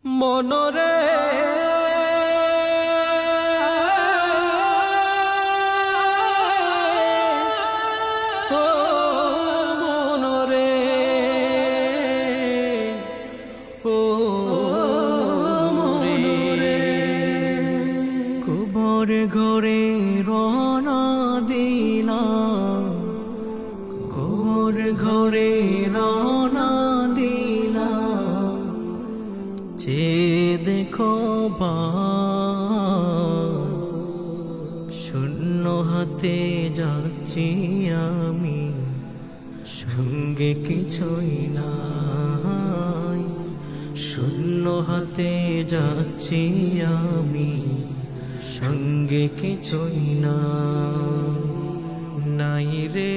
মনরে ও মনরে ও মনরে কবর ঘরে রওনা দিলাম, কবর ঘরে রওনা দিলাম, যে দেখো বা শূন্য হাতে যাচ্ছি আমি, সঙ্গে কিছুই নাই। শূন্য হাতে যাচ্ছি আমি, সঙ্গে কিছুই নাই রে।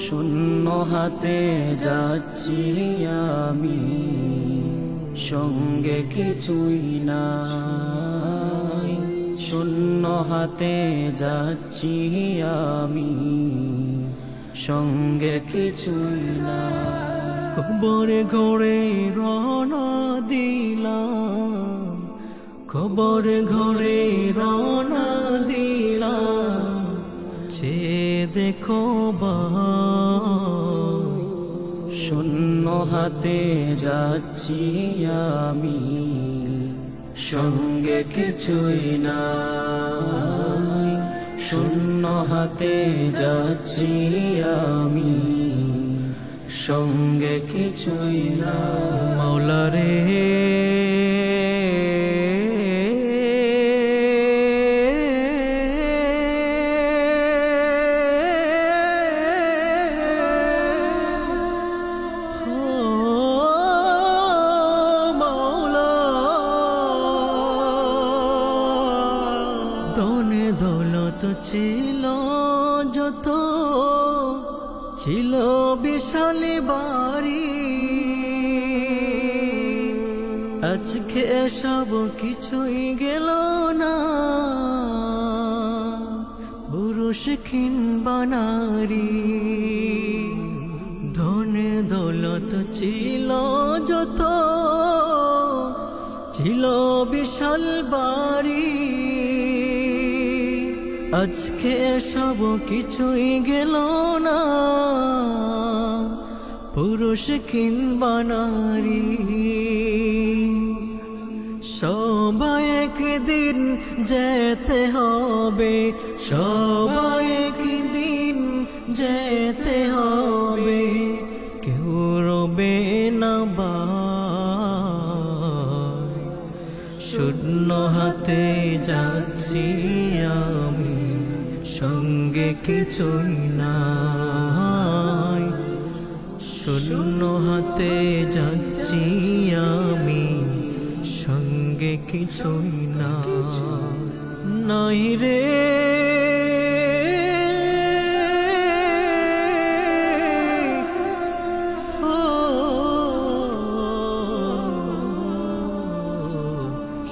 শূন্য হাতে যাচ্ছি আমি, সঙ্গে কিছুই নাই। শূন্য হাতে যাচ্ছি আমি, সঙ্গে কিছুই নাই। কবর ঘরে রওনা দিলাম, কবর ঘরে রওনা দিলাম, যে দেখো বা শূন্য হাতে যাচ্ছি আমি, সঙ্গে কিছুই নাই। শূন্য হাতে যাচ্ছি আমি, সঙ্গে কিছুই না। মাওলা রে দনে দৌলত ছিল যত, ছিল বিশাল বাড়ি, আজকে সব কিছুই গেল না, পুরুষ কিংবা নারী। ধনে দৌলত ছিল যত, ছিল বিশাল বাড়ি, আজকে সব কিছুই গেল না, পুরুষ কিংবা নারী। সবাই একদিন যেতে হবে, সবাই একদিন যেতে হবে, কেউ রবে না বাই। শূন্য হাতে যাচ্ছি আমি, সঙ্গে কিছুই নাই। শূন্য হাতে যাচ্ছি আমি, সঙ্গে কিছুই নাই রে।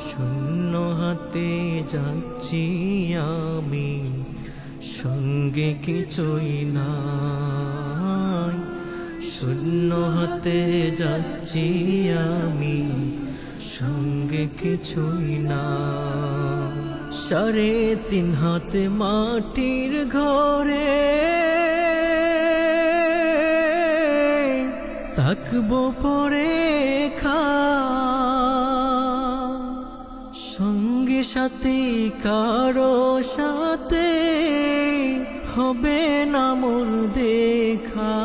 শূন্য হাতে যাচ্ছি আমি, সঙ্গে কিছুই নাই। শূন্য হাতে যাচ্ছি আমি, সঙ্গে কিছুই না। 3.5 হাতে মাটির ঘরে থাকবো পরে সঙ্গে সাথে কারো সাথে হবে না মোর দেখা।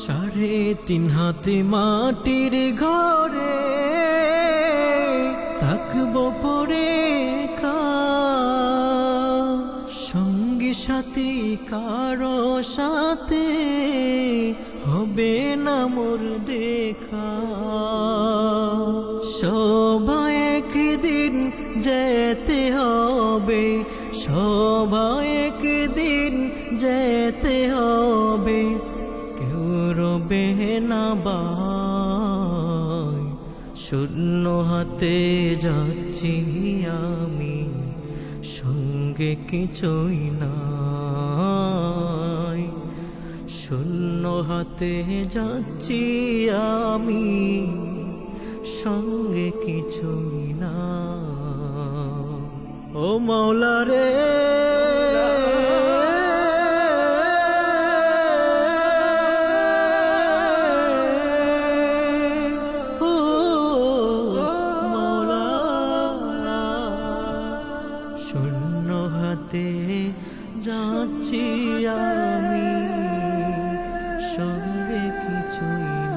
3.5 হাতে মাটির ঘরে থাকবো পরে সঙ্গী সাথী কারো সাথে হবে না মোর দেখা। সবাই একদিন যেতে হবে, সবাই একদিন যেতে হবে, কেউ রবে না বাই। শূন্য হাতে যাচ্ছি আমি, সঙ্গে কিছুই না। শূন্য হাতে যাচ্ছি আমি, সঙ্গে কিছুই না। ও মাওলা রে, ও মাওলা, শূন্য হাতে যাচ্ছি আমি, সঙ্গে কিছুই